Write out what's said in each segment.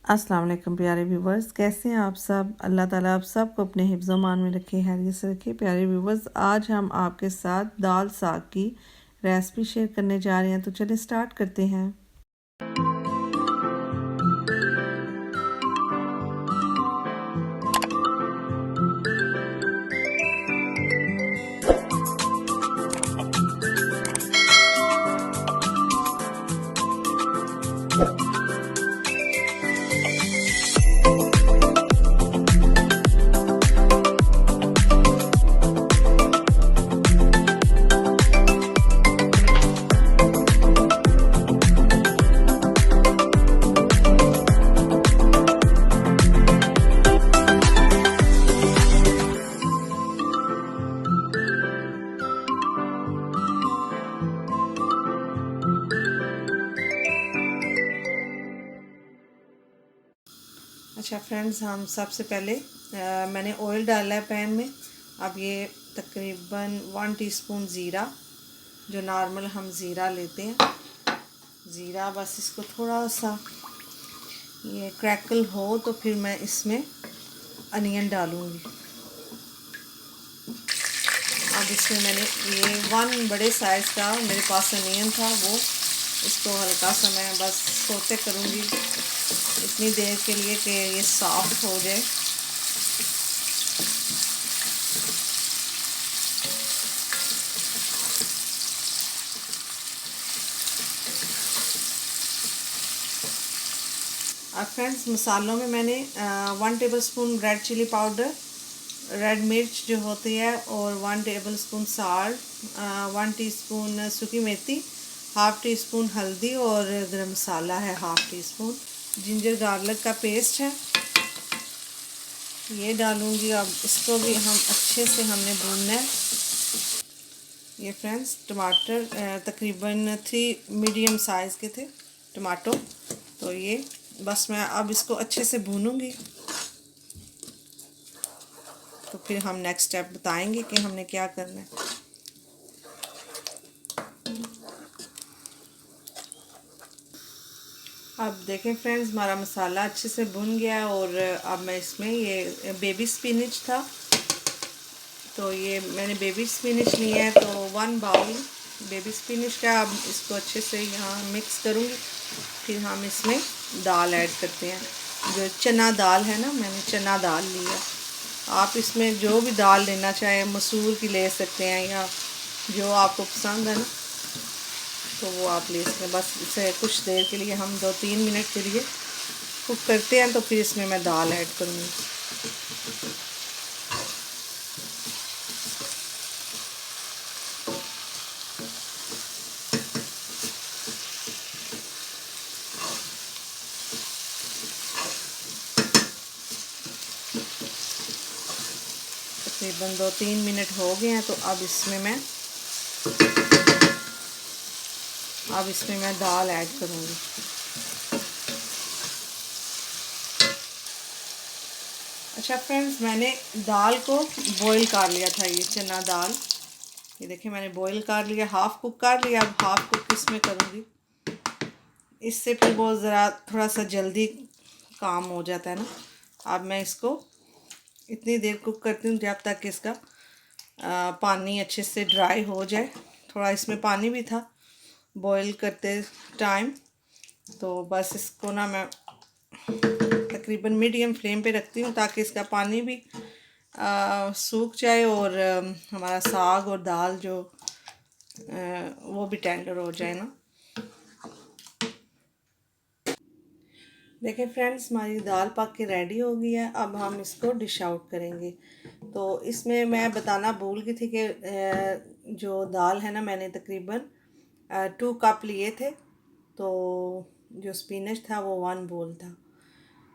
अस्सलाम वालेकुम प्यारे व्यूवर्स, कैसे हैं आप सब। अल्लाह ताला आप सबको अपने हिफ्ज़ मान में रखे, हैरियत से रखे। प्यारे व्यूवर्स, आज हम आपके साथ दाल साग की रेसिपी शेयर करने जा रहे हैं, तो चलिए स्टार्ट करते हैं। अच्छा फ्रेंड्स, हम सबसे पहले मैंने ऑयल डाला है पैन में। अब ये तकरीबन 1 टीस्पून ज़ीरा, जो नॉर्मल हम ज़ीरा लेते हैं, ज़ीरा बस इसको थोड़ा सा ये क्रैकल हो तो फिर मैं इसमें अनियन डालूँगी। अब इसमें मैंने ये 1 बड़े साइज़ का मेरे पास अनियन था, वो इसको हल्का सा मैं बस सोते करूँगी इतनी देर के लिए कि ये सॉफ्ट हो जाए। अब फ्रेंड्स, मसालों में मैंने 1 tablespoon red chilli powder, red मिर्च जो होती है, और 1 टेबलस्पून साल्ट, 1 टीस्पून सूखी मेथी, हाफ़ टी स्पून हल्दी, और गरम मसाला है half tea spoon. Ginger garlic का पेस्ट है, ये डालूंगी। अब इसको भी हम अच्छे से हमने भूनना है। ये फ्रेंड्स, टमाटर तकरीबन 3 मीडियम साइज़ के थे टमाटो, तो ये बस मैं अब इसको अच्छे से भूनूंगी, तो फिर हम नेक्स्ट स्टेप बताएंगे कि हमने क्या करना है। अब देखें फ्रेंड्स, हमारा मसाला अच्छे से भुन गया है, और अब मैं इसमें ये बेबी स्पिनच था, तो ये मैंने बेबी स्पिनच लिया है, तो 1 बाउल बेबी स्पिनच का। अब इसको अच्छे से यहाँ मिक्स करूँगी, फिर हम इसमें दाल ऐड करते हैं। जो चना दाल है ना, मैंने चना दाल लिया। आप इसमें जो भी दाल लेना चाहें, मसूर की ले सकते हैं, या जो आपको पसंद है ना, तो वो आप ले सकते हैं। बस इसे कुछ देर के लिए हम 2-3 मिनट के लिए कुक करते हैं, तो फिर इसमें मैं दाल ऐड करूँगी। तकरीबन 2-3 मिनट हो गए हैं, तो अब इसमें मैं दाल ऐड करूँगी। अच्छा फ्रेंड्स, मैंने दाल को बॉईल कर लिया था, ये चना दाल, ये देखिए मैंने बॉईल कर लिया, हाफ़ कुक कर लिया। अब हाफ़ कुक इसमें करूँगी, इससे फिर बहुत ज़रा थोड़ा सा जल्दी काम हो जाता है ना। अब मैं इसको इतनी देर कुक करती हूँ जब तक इसका पानी अच्छे से ड्राई हो जाए। थोड़ा इसमें पानी भी था बॉईल करते टाइम, तो बस इसको ना मैं तकरीबन मीडियम फ्लेम पे रखती हूँ, ताकि इसका पानी भी सूख जाए, और हमारा साग और दाल जो वो भी टेंडर हो जाए ना। देखिए फ्रेंड्स, हमारी दाल पक के रेडी हो गई है। अब हम इसको डिश आउट करेंगे। तो इसमें मैं बताना भूल गई थी कि जो दाल है ना, मैंने तकरीबन 2 कप लिए थे, तो जो स्पिनच था वो 1 बोल था।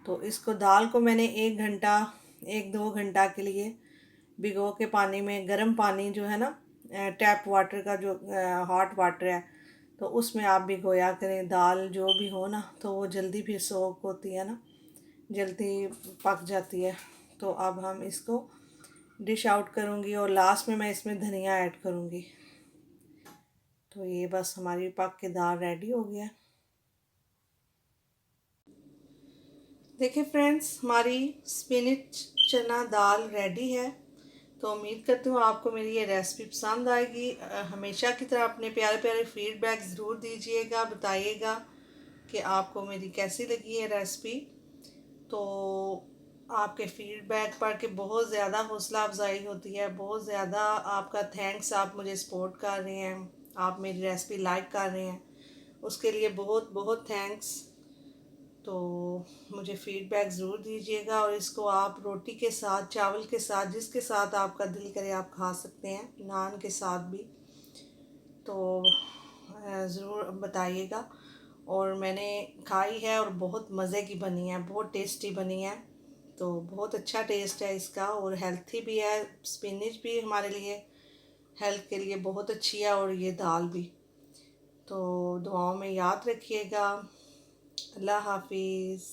तो इसको दाल को मैंने 1-2 घंटा के लिए भिगो के पानी में, गर्म पानी जो है ना, टैप वाटर का जो हॉट वाटर है, तो उसमें आप भिगोया करें। दाल जो भी हो ना, तो वो जल्दी फिर सोख होती है ना, जल्दी पक जाती है। तो अब हम इसको डिश आउट करूँगी, और लास्ट में मैं इसमें धनिया ऐड करूँगी। तो ये बस हमारी पक के दाल रेडी हो गया। देखिए फ्रेंड्स, हमारी स्पिनिच चना दाल रेडी है। तो उम्मीद करती हूँ आपको मेरी ये रेसिपी पसंद आएगी। हमेशा की तरह अपने प्यारे प्यारे फीडबैक ज़रूर दीजिएगा, बताइएगा कि आपको मेरी कैसी लगी है रेसिपी। तो आपके फीडबैक पढ़ के बहुत ज़्यादा हौसला अफजाई होती है, बहुत ज़्यादा आपका थैंक्स। आप मुझे सपोर्ट कर रहे हैं, आप मेरी रेसिपी लाइक कर रहे हैं, उसके लिए बहुत बहुत थैंक्स। तो मुझे फीडबैक ज़रूर दीजिएगा, और इसको आप रोटी के साथ, चावल के साथ, जिसके साथ आपका दिल करे आप खा सकते हैं, नान के साथ भी। तो ज़रूर बताइएगा। और मैंने खाई है और बहुत मज़े की बनी है, बहुत टेस्टी बनी है। तो बहुत अच्छा टेस्ट है इसका, और हेल्थी भी है। स्पिनिच भी हमारे लिए हेल्थ के लिए बहुत अच्छी है, और ये दाल भी। तो दुआओं में याद रखिएगा। अल्लाह हाफिज़।